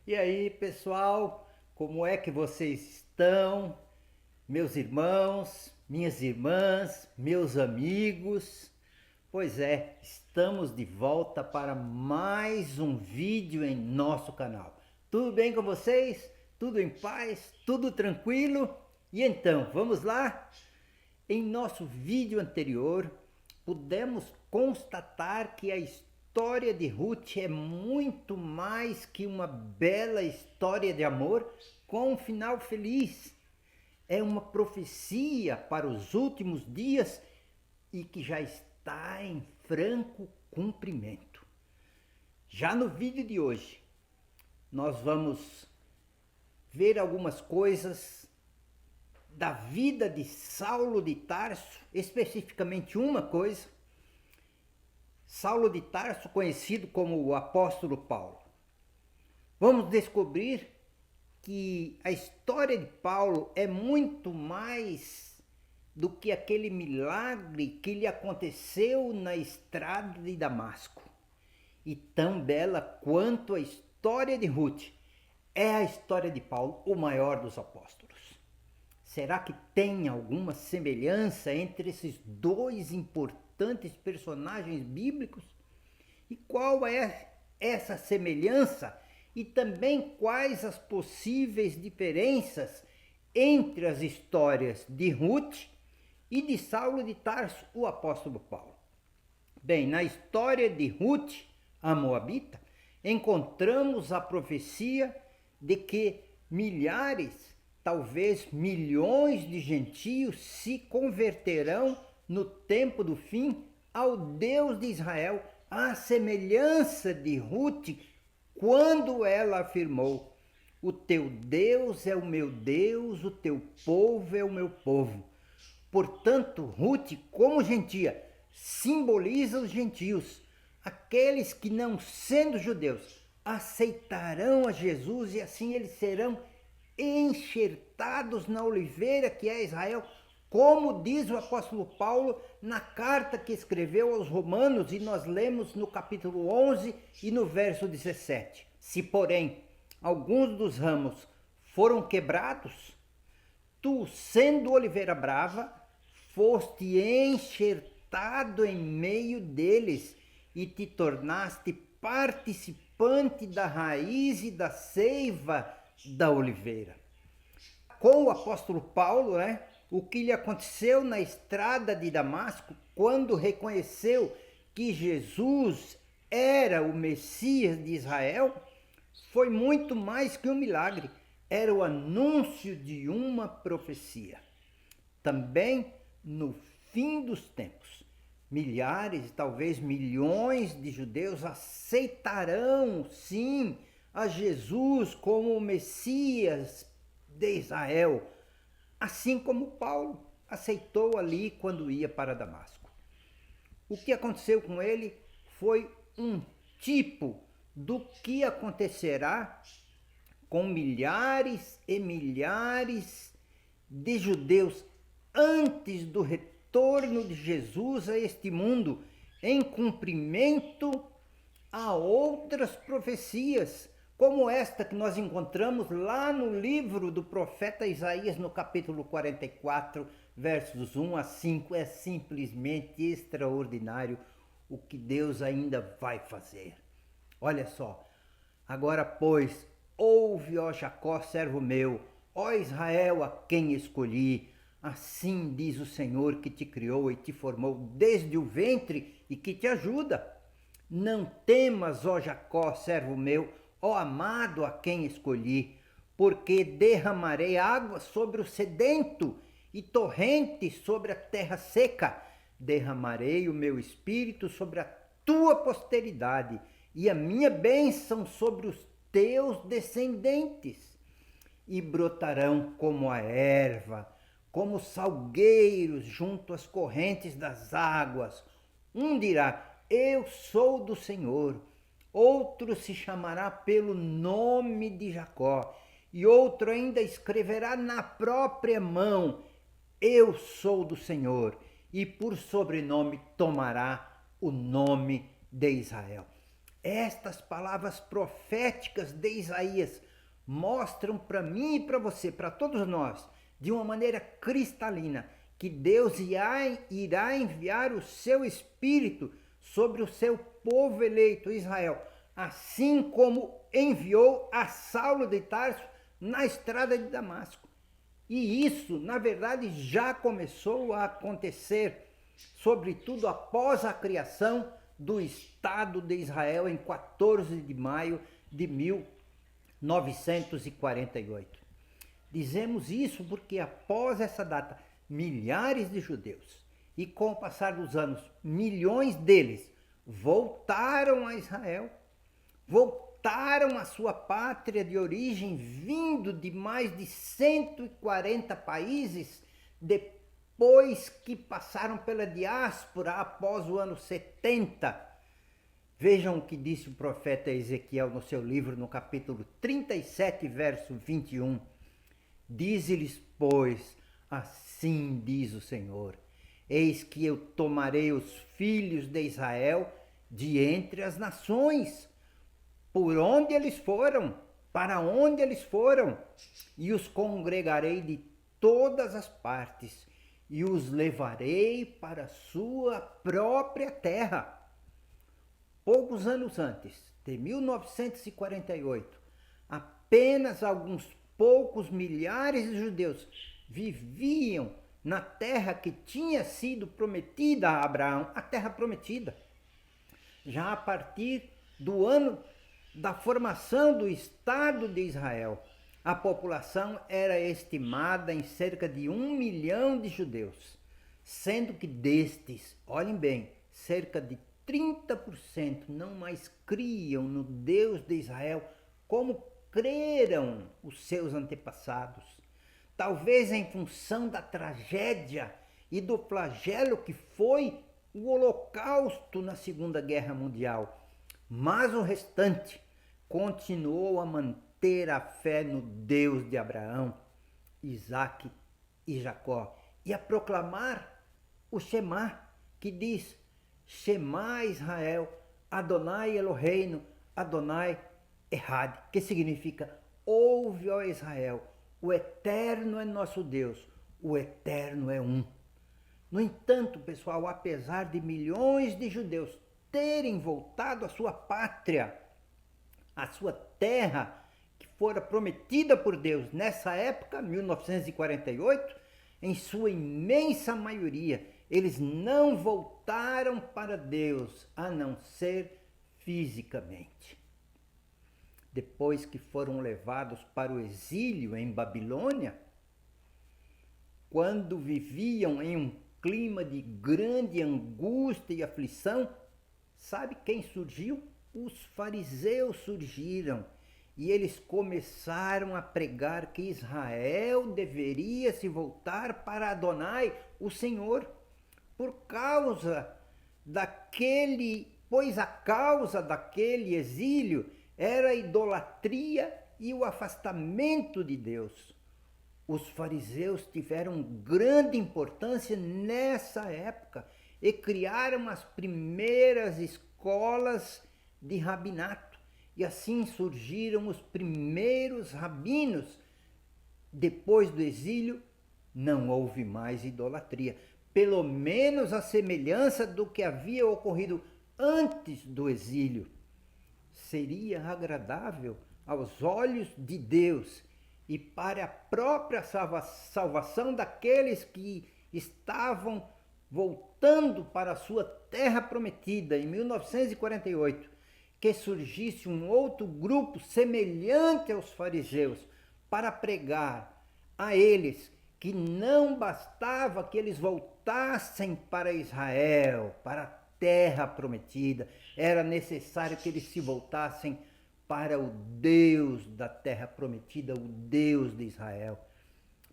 E aí, pessoal, como é que vocês estão? Meus irmãos, minhas irmãs, meus amigos? Pois é, estamos de volta para mais um vídeo em nosso canal. Tudo bem com vocês? Tudo em paz? Tudo tranquilo? E então, vamos lá? Em nosso vídeo anterior, pudemos constatar que a história de Ruth é muito mais que uma bela história de amor com um final feliz. É uma profecia para os últimos dias e que já está em franco cumprimento. Já no vídeo de hoje, nós vamos ver algumas coisas da vida de Saulo de Tarso, especificamente uma coisa. Saulo de Tarso, conhecido como o apóstolo Paulo. Vamos descobrir que a história de Paulo é muito mais do que aquele milagre que lhe aconteceu na estrada de Damasco. E tão bela quanto a história de Ruth é a história de Paulo, o maior dos apóstolos. Será que tem alguma semelhança entre esses dois importantes personagens bíblicos? E qual é essa semelhança? E também quais as possíveis diferenças entre as histórias de Ruth e de Saulo de Tarso, o apóstolo Paulo? Bem, na história de Ruth, a Moabita, encontramos a profecia de que milhares, talvez milhões de gentios se converterão no tempo do fim ao Deus de Israel, à semelhança de Ruth, quando ela afirmou: o teu Deus é o meu Deus, o teu povo é o meu povo. Portanto, Ruth, como gentia, simboliza os gentios, aqueles que, não sendo judeus, aceitarão a Jesus e assim eles serão enxertados na oliveira que é Israel, como diz o apóstolo Paulo na carta que escreveu aos Romanos, e nós lemos no capítulo 11 e no verso 17. Se, porém, alguns dos ramos foram quebrados, tu, sendo oliveira brava, foste enxertado em meio deles e te tornaste participante da raiz e da seiva da oliveira. Com o apóstolo Paulo, o que lhe aconteceu na estrada de Damasco, quando reconheceu que Jesus era o Messias de Israel, foi muito mais que um milagre, era o anúncio de uma profecia. Também no fim dos tempos, milhares, talvez milhões de judeus aceitarão, sim, a Jesus como o Messias de Israel, assim como Paulo aceitou ali quando ia para Damasco. O que aconteceu com ele foi um tipo do que acontecerá com milhares e milhares de judeus antes do retorno de Jesus a este mundo, em cumprimento a outras profecias, como esta que nós encontramos lá no livro do profeta Isaías, no capítulo 44, versos 1 a 5. É simplesmente extraordinário o que Deus ainda vai fazer. Olha só: agora, pois, ouve, ó Jacó, servo meu, ó Israel, a quem escolhi. Assim diz o Senhor que te criou e te formou desde o ventre e que te ajuda. Não temas, ó Jacó, servo meu, ó amado a quem escolhi, porque derramarei água sobre o sedento e torrentes sobre a terra seca. Derramarei o meu espírito sobre a tua posteridade e a minha bênção sobre os teus descendentes. E brotarão como a erva, como salgueiros junto às correntes das águas. Um dirá: eu sou do Senhor. Outro se chamará pelo nome de Jacó. E outro ainda escreverá na própria mão: eu sou do Senhor. E por sobrenome tomará o nome de Israel. Estas palavras proféticas de Isaías mostram para mim e para você, para todos nós, de uma maneira cristalina, que Deus irá enviar o seu Espírito sobre o seu povo eleito, Israel, assim como enviou a Saulo de Tarso na estrada de Damasco. E isso, na verdade, já começou a acontecer, sobretudo após a criação do Estado de Israel em 14 de maio de 1948. Dizemos isso porque após essa data, milhares de judeus, e com o passar dos anos, milhões deles voltaram a Israel, voltaram à sua pátria de origem, vindo de mais de 140 países, depois que passaram pela diáspora após o ano 70. Vejam o que disse o profeta Ezequiel no seu livro, no capítulo 37, verso 21. Dize-lhes, pois, assim diz o Senhor, eis que eu tomarei os filhos de Israel de entre as nações, por onde eles foram, para onde eles foram, e os congregarei de todas as partes, e os levarei para a sua própria terra. Poucos anos antes, de 1948, apenas alguns poucos milhares de judeus viviam na terra que tinha sido prometida a Abraão, a terra prometida. Já a partir do ano da formação do Estado de Israel, a população era estimada em cerca de 1 milhão de judeus, sendo que destes, olhem bem, cerca de 30% não mais criam no Deus de Israel como creram os seus antepassados. Talvez em função da tragédia e do flagelo que foi o Holocausto na Segunda Guerra Mundial. Mas o restante continuou a manter a fé no Deus de Abraão, Isaque e Jacó e a proclamar o Shema, que diz: Shema Israel, Adonai Eloheinu, Adonai Echad, que significa: ouve, ó Israel, o Eterno é nosso Deus, o Eterno é um. No entanto, pessoal, apesar de milhões de judeus terem voltado à sua pátria, à sua terra que fora prometida por Deus nessa época, 1948, em sua imensa maioria, eles não voltaram para Deus, a não ser fisicamente. Depois que foram levados para o exílio em Babilônia, quando viviam em um clima de grande angústia e aflição, sabe quem surgiu? Os fariseus surgiram e eles começaram a pregar que Israel deveria se voltar para Adonai, o Senhor, pois a causa daquele exílio era a idolatria e o afastamento de Deus. Os fariseus tiveram grande importância nessa época e criaram as primeiras escolas de rabinato. E assim surgiram os primeiros rabinos. Depois do exílio, não houve mais idolatria. Pelo menos a semelhança do que havia ocorrido antes do exílio. Seria agradável aos olhos de Deus e para a própria salvação daqueles que estavam voltando para a sua terra prometida em 1948, que surgisse um outro grupo semelhante aos fariseus para pregar a eles que não bastava que eles voltassem para Israel, para a terra prometida, era necessário que eles se voltassem para o Deus da terra prometida, o Deus de Israel.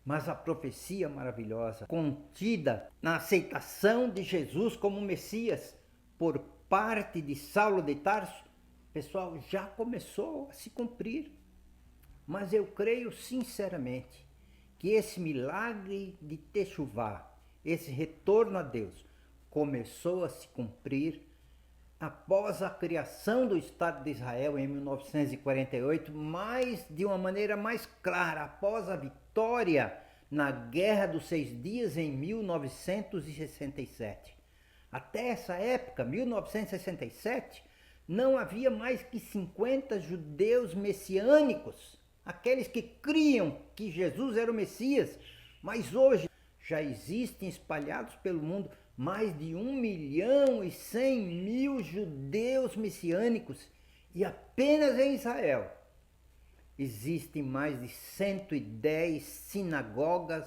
Mas a profecia maravilhosa, contida na aceitação de Jesus como Messias por parte de Saulo de Tarso, pessoal, já começou a se cumprir. Mas eu creio sinceramente que esse milagre de Techuvá, esse retorno a Deus, começou a se cumprir após a criação do Estado de Israel em 1948, mas de uma maneira mais clara, após a vitória na Guerra dos 6 Dias em 1967. Até essa época, 1967, não havia mais que 50 judeus messiânicos, aqueles que criam que Jesus era o Messias, mas hoje já existem espalhados pelo mundo mais de 1.100.000 judeus messiânicos, e apenas em Israel existem mais de 110 sinagogas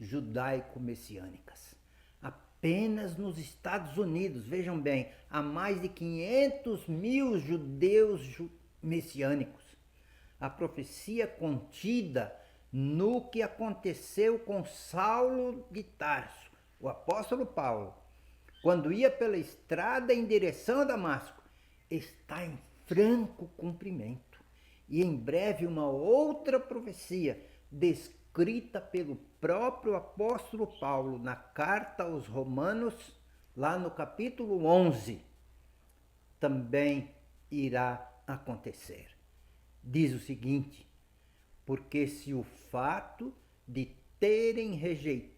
judaico-messiânicas. Apenas nos Estados Unidos, vejam bem, há mais de 500.000 judeus messiânicos. A profecia contida no que aconteceu com Saulo de Tarso, o apóstolo Paulo, quando ia pela estrada em direção a Damasco, está em franco cumprimento. E em breve uma outra profecia, descrita pelo próprio apóstolo Paulo na carta aos Romanos, lá no capítulo 11, também irá acontecer. Diz o seguinte: porque se o fato de terem rejeitado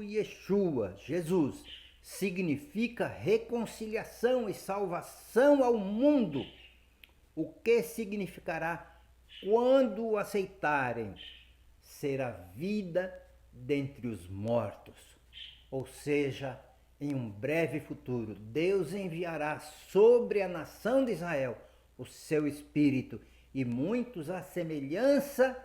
Yeshua, Jesus, significa reconciliação e salvação ao mundo, o que significará quando o aceitarem? Será vida dentre os mortos. Ou seja, em um breve futuro, Deus enviará sobre a nação de Israel o seu Espírito, e muitos, à semelhança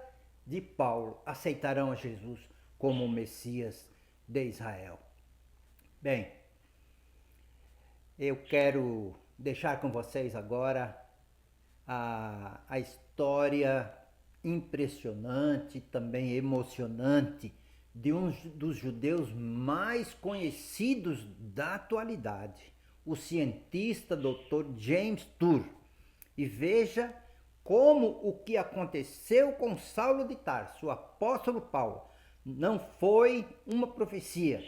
de Paulo, aceitarão a Jesus como o Messias de Israel. Bem, eu quero deixar com vocês agora a história impressionante, também emocionante, de um dos judeus mais conhecidos da atualidade, o cientista Dr. James Tour. E veja como o que aconteceu com Saulo de Tarso, o apóstolo Paulo, não foi uma profecia,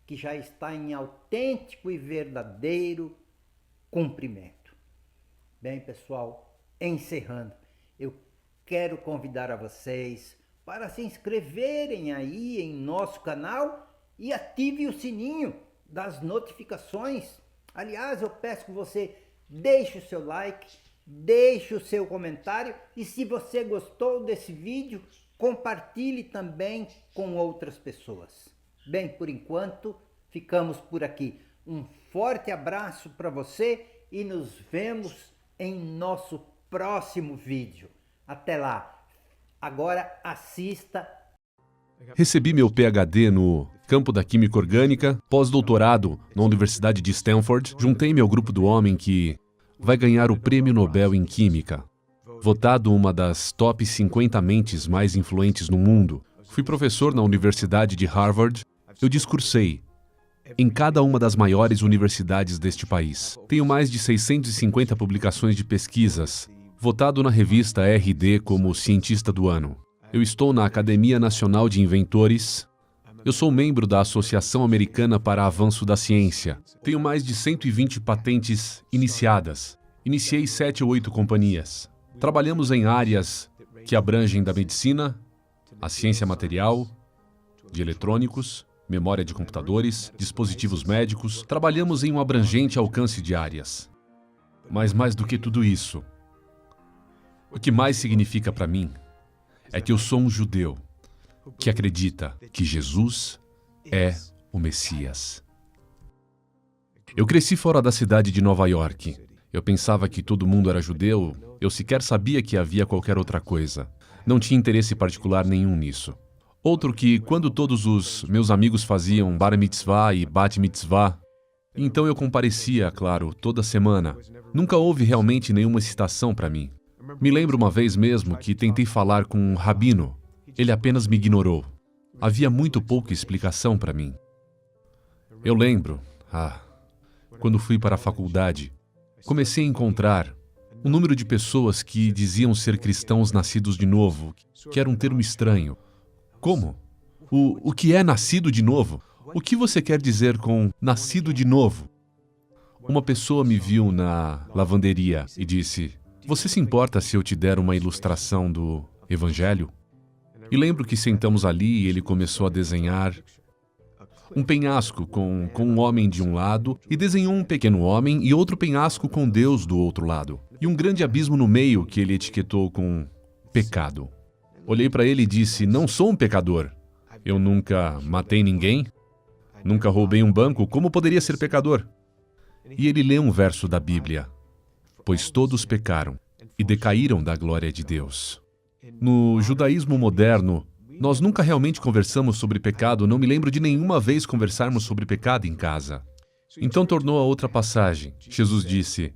que já está em autêntico e verdadeiro cumprimento. Bem, pessoal, encerrando, eu quero convidar a vocês para se inscreverem aí em nosso canal e ative o sininho das notificações. Aliás, eu peço que você deixe o seu like, deixe o seu comentário, e se você gostou desse vídeo, compartilhe também com outras pessoas. Bem, por enquanto, ficamos por aqui. Um forte abraço para você e nos vemos em nosso próximo vídeo. Até lá. Agora assista. Recebi meu PhD no campo da Química Orgânica, pós-doutorado na Universidade de Stanford. Juntei-me ao grupo do homem que vai ganhar o Prêmio Nobel em Química, votado uma das top 50 mentes mais influentes no mundo. Fui professor na Universidade de Harvard. Eu discursei em cada uma das maiores universidades deste país. Tenho mais de 650 publicações de pesquisas, votado na revista RD como cientista do ano. Eu estou na Academia Nacional de Inventores. Eu sou membro da Associação Americana para Avanço da Ciência. Tenho mais de 120 patentes iniciadas. Iniciei 7 ou 8 companhias. Trabalhamos em áreas que abrangem da medicina, a ciência material, de eletrônicos, memória de computadores, dispositivos médicos. Trabalhamos em um abrangente alcance de áreas. Mas mais do que tudo isso, o que mais significa para mim é que eu sou um judeu que acredita que Jesus é o Messias. Eu cresci fora da cidade de Nova York. Eu pensava que todo mundo era judeu, eu sequer sabia que havia qualquer outra coisa. Não tinha interesse particular nenhum nisso. Outro que, quando todos os meus amigos faziam bar mitzvah e bat mitzvah, então eu comparecia, claro, toda semana. Nunca houve realmente nenhuma excitação para mim. Me lembro uma vez mesmo que tentei falar com um rabino. Ele apenas me ignorou. Havia muito pouca explicação para mim. Eu lembro, quando fui para a faculdade, comecei a encontrar um número de pessoas que diziam ser cristãos nascidos de novo, que era um termo estranho. Como? O que é nascido de novo? O que você quer dizer com nascido de novo? Uma pessoa me viu na lavanderia e disse: "Você se importa se eu te der uma ilustração do Evangelho?" E lembro que sentamos ali e ele começou a desenhar um penhasco com um homem de um lado e desenhou um pequeno homem e outro penhasco com Deus do outro lado. E um grande abismo no meio que ele etiquetou com pecado. Olhei para ele e disse: "Não sou um pecador. Eu nunca matei ninguém, nunca roubei um banco, como poderia ser pecador?" E ele lê um verso da Bíblia: "Pois todos pecaram e decaíram da glória de Deus." No judaísmo moderno, nós nunca realmente conversamos sobre pecado, não me lembro de nenhuma vez conversarmos sobre pecado em casa. Então tornou a outra passagem. Jesus disse: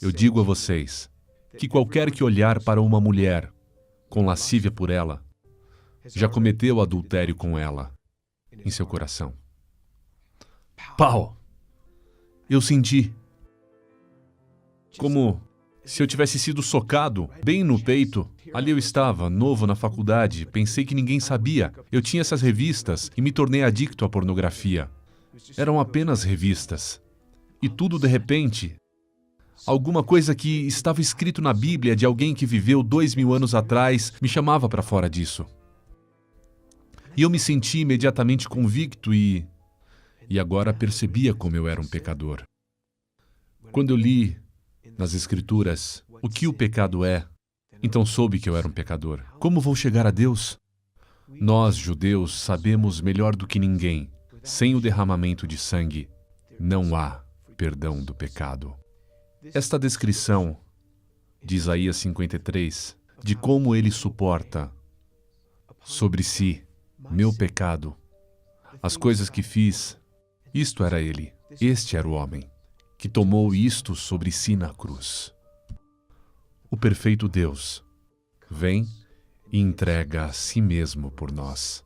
"Eu digo a vocês, que qualquer que olhar para uma mulher com lascívia por ela, já cometeu adultério com ela em seu coração." Pau! Eu senti como se eu tivesse sido socado bem no peito. Ali eu estava, novo na faculdade, pensei que ninguém sabia. Eu tinha essas revistas e me tornei adicto à pornografia. Eram apenas revistas. E tudo de repente, alguma coisa que estava escrito na Bíblia de alguém que viveu 2000 anos atrás me chamava para fora disso. E eu me senti imediatamente convicto e agora percebia como eu era um pecador. Quando eu li nas Escrituras o que o pecado é, então soube que eu era um pecador. Como vou chegar a Deus? Nós, judeus, sabemos melhor do que ninguém, sem o derramamento de sangue, não há perdão do pecado. Esta descrição de Isaías 53, de como ele suporta sobre si meu pecado, as coisas que fiz, isto era ele, este era o homem, que tomou isto sobre si na cruz. O perfeito Deus vem e entrega a si mesmo por nós.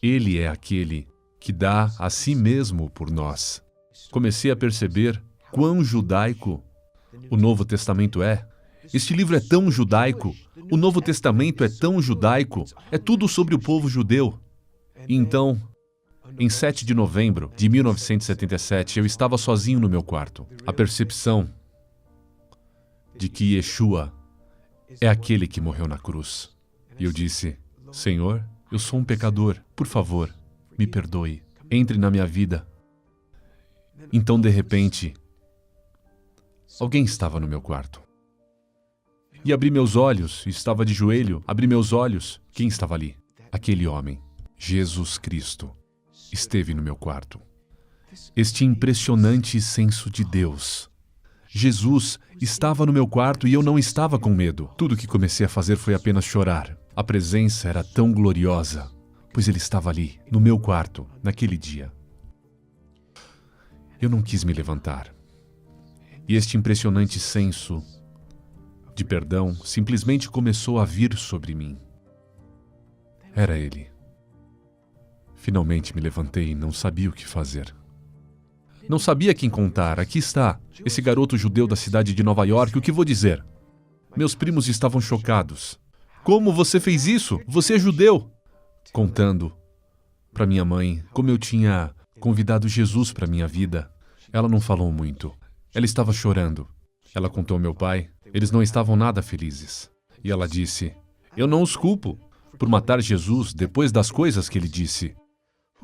Ele é aquele que dá a si mesmo por nós. Comecei a perceber quão judaico o Novo Testamento é. Este livro é tão judaico, o Novo Testamento é tão judaico, é tudo sobre o povo judeu. E então, em 7 de novembro de 1977, eu estava sozinho no meu quarto. A percepção de que Yeshua é aquele que morreu na cruz. E eu disse: "Senhor, eu sou um pecador, por favor, me perdoe, entre na minha vida." Então, de repente, alguém estava no meu quarto. E abri meus olhos, estava de joelho, abri meus olhos, quem estava ali? Aquele homem, Jesus Cristo, esteve no meu quarto. Este impressionante senso de Deus. Jesus estava no meu quarto e eu não estava com medo. Tudo o que comecei a fazer foi apenas chorar. A presença era tão gloriosa, pois ele estava ali, no meu quarto, naquele dia. Eu não quis me levantar. E este impressionante senso de perdão simplesmente começou a vir sobre mim. Era ele. Finalmente me levantei e não sabia o que fazer. Não sabia quem contar. Aqui está, esse garoto judeu da cidade de Nova York, o que vou dizer? Meus primos estavam chocados. Como você fez isso? Você é judeu? Contando para minha mãe como eu tinha convidado Jesus para minha vida. Ela não falou muito. Ela estava chorando. Ela contou ao meu pai. Eles não estavam nada felizes. E ela disse: "Eu não os culpo por matar Jesus depois das coisas que ele disse.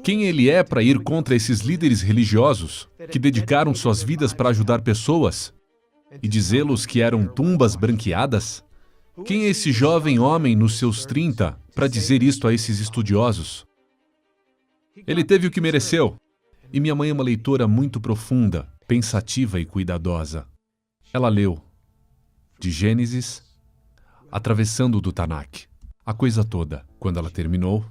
Quem ele é para ir contra esses líderes religiosos que dedicaram suas vidas para ajudar pessoas e dizê-los que eram tumbas branqueadas? Quem é esse jovem homem nos seus 30 para dizer isto a esses estudiosos? Ele teve o que mereceu." E minha mãe é uma leitora muito profunda, pensativa e cuidadosa. Ela leu de Gênesis, atravessando do Tanakh, a coisa toda. Quando ela terminou,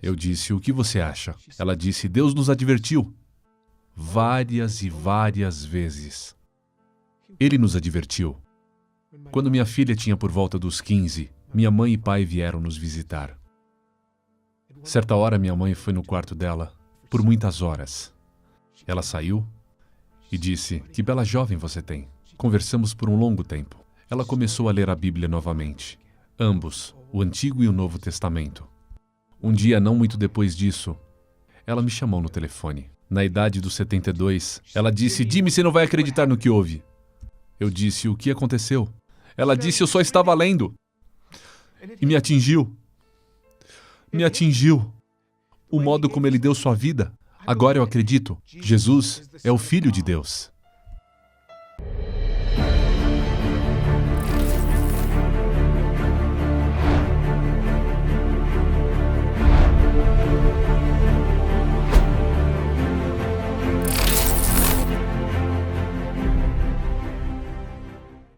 eu disse: "O que você acha?" Ela disse: "Deus nos advertiu várias e várias vezes. Ele nos advertiu. Quando minha filha tinha por volta dos 15, minha mãe e pai vieram nos visitar. Certa hora, minha mãe foi no quarto dela por muitas horas. Ela saiu e disse: "Que bela jovem você tem." Conversamos por um longo tempo. Ela começou a ler a Bíblia novamente, ambos, o Antigo e o Novo Testamento. Um dia, não muito depois disso, ela me chamou no telefone. Na idade dos 72, ela disse, Jimmy, você não vai acreditar no que houve. Eu disse, o que aconteceu? Ela disse, eu só estava lendo. E me atingiu. Me atingiu. O modo como ele deu sua vida. Agora eu acredito. Jesus é o Filho de Deus.